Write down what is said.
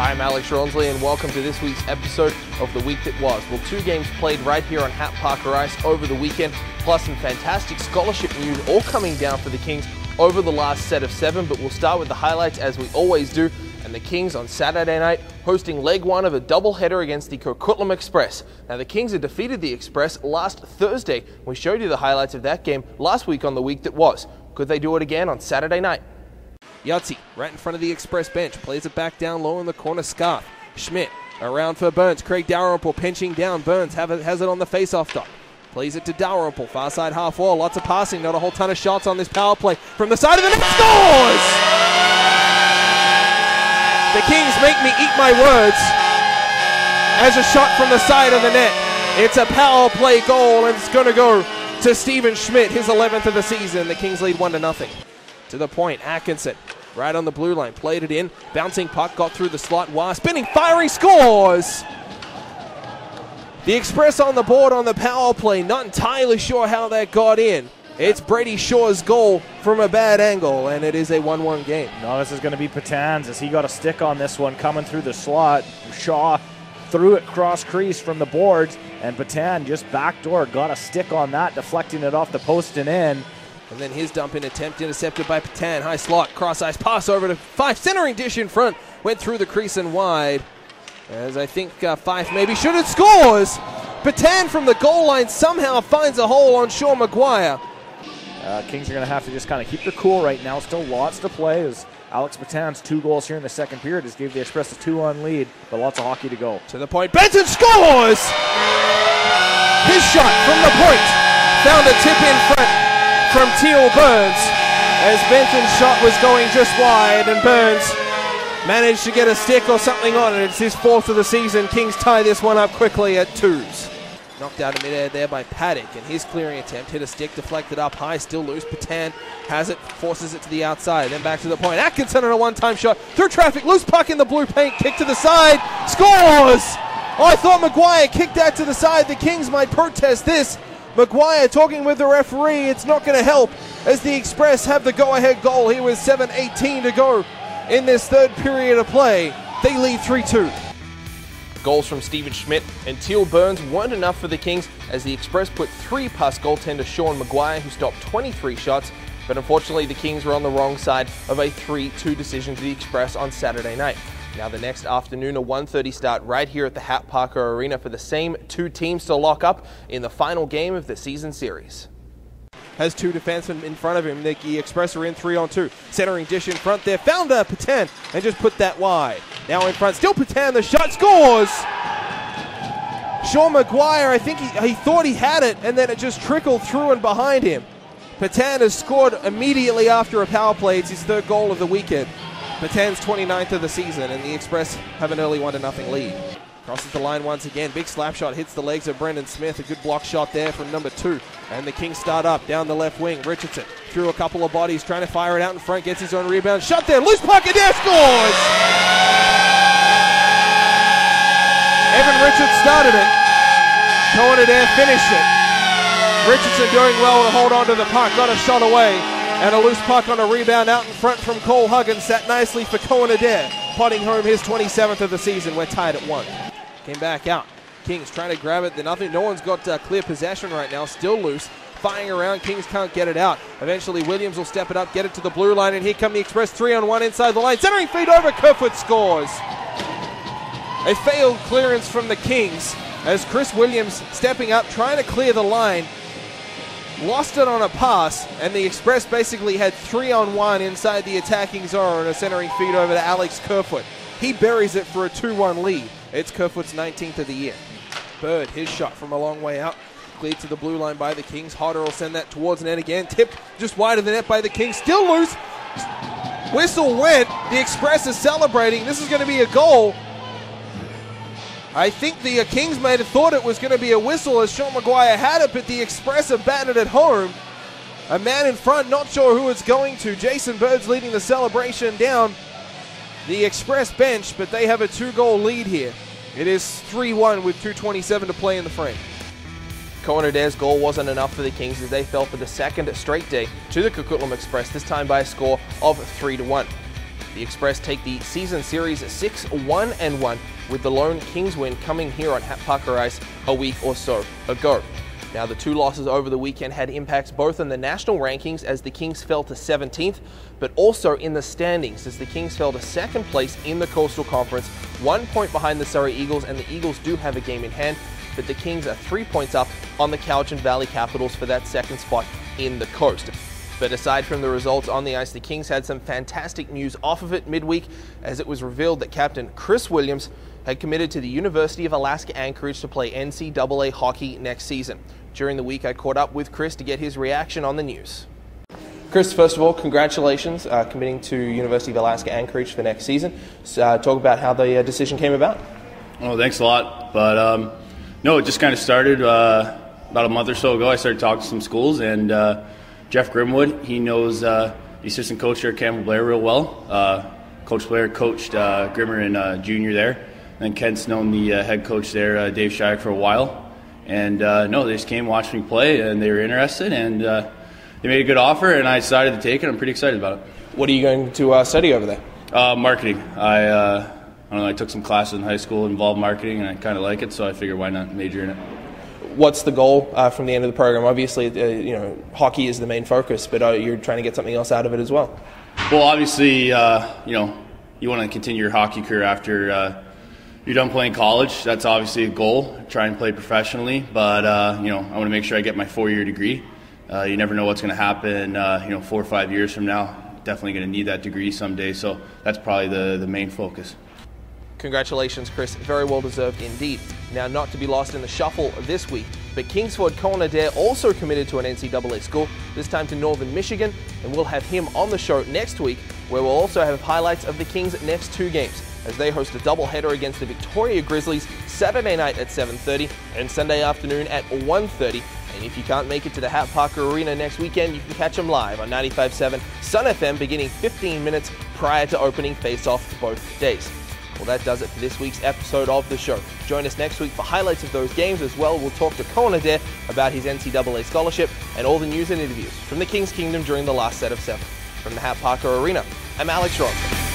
I'm Alex Ronsley and welcome to this week's episode of The Week That Was. Well, 2 games played right here on Hap Parker Ice over the weekend, plus some fantastic scholarship news all coming down for the Kings over the last set of 7, but we'll start with the highlights as we always do. And the Kings on Saturday night hosting leg 1 of a doubleheader against the Coquitlam Express. Now the Kings had defeated the Express last Thursday. We showed you the highlights of that game last week on The Week That Was. Could they do it again on Saturday night? Yahtzee, right in front of the Express bench, plays it back down low in the corner. Scarf. Schmidt, around for Burns. Craig Dalrymple pinching down. Burns has it on the face-off dot. Plays it to Dalrymple, far side half wall. Lots of passing, not a whole ton of shots on this power play. From the side of the net, scores! The Kings make me eat my words as a shot from the side of the net. It's a power play goal, and it's going to go to Steven Schmidt, his 11th of the season. The Kings lead 1-0. To the point, Atkinson, right on the blue line, played it in, bouncing puck, got through the slot, spinning, firing, scores! The Express on the board on the power play, not entirely sure how that got in. It's Brady Shaw's goal from a bad angle, and it is a 1-1 game. No, this is going to be Patan's as he got a stick on this one coming through the slot. Shaw threw it cross crease from the boards, and Patan just backdoor got a stick on that, deflecting it off the post and in. And then his dump-in attempt intercepted by Patan. High slot, cross-ice pass over to Fife. Centering dish in front. Went through the crease and wide. As I think Fife maybe should have scores. Patan from the goal line somehow finds a hole on Sean Maguire. Kings are going to have to just kind of keep their cool right now. Still lots to play as Alex Patan's 2 goals here in the second period has gave the Express a 2-1 lead, but lots of hockey to go. To the point. Benson scores! His shot from the point. Found a tip in front from Teal Burns as Benton's shot was going just wide, and Burns managed to get a stick or something on it. It's his 4th of the season. Kings tie this one up quickly at 2s. Knocked out of midair there by Paddock, and his clearing attempt hit a stick, deflected up high, still loose. Patan has it, forces it to the outside, then back to the point. Atkinson on a one-time shot through traffic, loose puck in the blue paint, kick to the side, scores! Oh, I thought Maguire kicked that to the side. The Kings might protest this. Maguire talking with the referee. It's not going to help as the Express have the go-ahead goal here with 7:18 to go in this 3rd period of play. They lead 3-2. Goals from Steven Schmidt and Teal Burns weren't enough for the Kings as the Express put 3 past goaltender Sean Maguire, who stopped 23 shots. But unfortunately, the Kings were on the wrong side of a 3-2 decision to the Express on Saturday night. Now the next afternoon, a 1:30 start right here at the Hap Parker Arena for the same 2 teams to lock up in the final game of the season series. Has 2 defensemen in front of him. The Express are in 3-on-2. Centering dish in front there. Found Patan and just put that wide. Now in front, still Patan, the shot, scores! Sean Maguire, I think he thought he had it, and then it just trickled through and behind him. Patan has scored immediately after a power play. It's his 3rd goal of the weekend. Patan's 29th of the season, and the Express have an early 1-0 lead. Crosses the line once again. Big slap shot hits the legs of Brendan Smith. A good block shot there from number 2. And the Kings start up down the left wing. Richardson through a couple of bodies, trying to fire it out in front. Gets his own rebound. Shot there. Loose puck and there, scores! Evan Richards started it. Cohen Adair finished it. Richardson doing well to hold on to the puck. Got a shot away. And a loose puck on a rebound out in front from Cole Huggins. Sat nicely for Cohen Adair, potting home his 27th of the season. We're tied at 1. Came back out. Kings trying to grab it. No one's got clear possession right now. Still loose. Firing around. Kings can't get it out. Eventually Williams will step it up, get it to the blue line, and here come the Express 3-on-1 inside the line. Centering feed over. Kerfoot scores. A failed clearance from the Kings as Chris Williams stepping up, trying to clear the line. Lost it on a pass, and the Express basically had 3-on-1 inside the attacking zone. A centering feed over to Alex Kerfoot. He buries it for a 2-1 lead. It's Kerfoot's 19th of the year. Bird, his shot from a long way out. Cleared to the blue line by the Kings. Hodder will send that towards net again. Tipped just wide of the net by the Kings. Still loose. Whistle went. The Express is celebrating. This is going to be a goal. I think the Kings may have thought it was going to be a whistle as Sean Maguire had it, but the Express have batted it home. A man in front, not sure who it's going to. Jason Bird's leading the celebration down the Express bench, but they have a 2-goal lead here. It is 3-1 with 2:27 to play in the frame. Cohen Adair's goal wasn't enough for the Kings as they fell for the 2nd straight day to the Coquitlam Express, this time by a score of 3-1. The Express take the season series 6-1-1, with the lone Kings win coming here on Hap Parker Ice a week or so ago. Now, the two losses over the weekend had impacts both on the national rankings as the Kings fell to 17th, but also in the standings as the Kings fell to second place in the Coastal Conference, 1 point behind the Surrey Eagles, and the Eagles do have a game in hand, but the Kings are 3 points up on the Cowichan Valley Capitals for that second spot in the Coast. But aside from the results on the ice, the Kings had some fantastic news off of it midweek as it was revealed that captain Chris Williams had committed to the University of Alaska Anchorage to play NCAA hockey next season. During the week, I caught up with Chris to get his reaction on the news. Chris, first of all, congratulations committing to University of Alaska Anchorage for next season. So, talk about how the decision came about. Oh, thanks a lot. But no, it just kind of started about a month or so ago. I started talking to some schools, and Jeff Grimwood, he knows the assistant coach there at Campbell Blair real well. Coach Blair coached Grimmer in junior there. And then Kent's known the head coach there, Dave Shyak, for a while. And no, they just came, watched me play, and they were interested, and they made a good offer, and I decided to take it. I'm pretty excited about it. What are you going to study over there? Marketing. I don't know, I took some classes in high school involved marketing, and I kind of like it, so I figured why not major in it. What's the goal from the end of the program? Obviously, hockey is the main focus, but you're trying to get something else out of it as well. Well, obviously, you want to continue your hockey career after you're done playing college. That's obviously a goal. Try and play professionally, but I want to make sure I get my 4-year degree. You never know what's going to happen. 4 or 5 years from now, definitely going to need that degree someday. So that's probably the main focus. Congratulations, Chris. Very well deserved indeed. Now, not to be lost in the shuffle this week, but Kingsford Cohen Adair also committed to an NCAA school, this time to Northern Michigan, and we'll have him on the show next week, where we'll also have highlights of the Kings' next 2 games, as they host a doubleheader against the Victoria Grizzlies Saturday night at 7:30 and Sunday afternoon at 1:30. And if you can't make it to the Hap Parker Arena next weekend, you can catch them live on 95.7 Sun FM beginning 15 minutes prior to opening face-off both days. Well, that does it for this week's episode of the show. Join us next week for highlights of those games as well. We'll talk to Cohen Adair about his NCAA scholarship and all the news and interviews from the King's Kingdom during the last set of 7. From the Hap Parker Arena, I'm Alex Ross.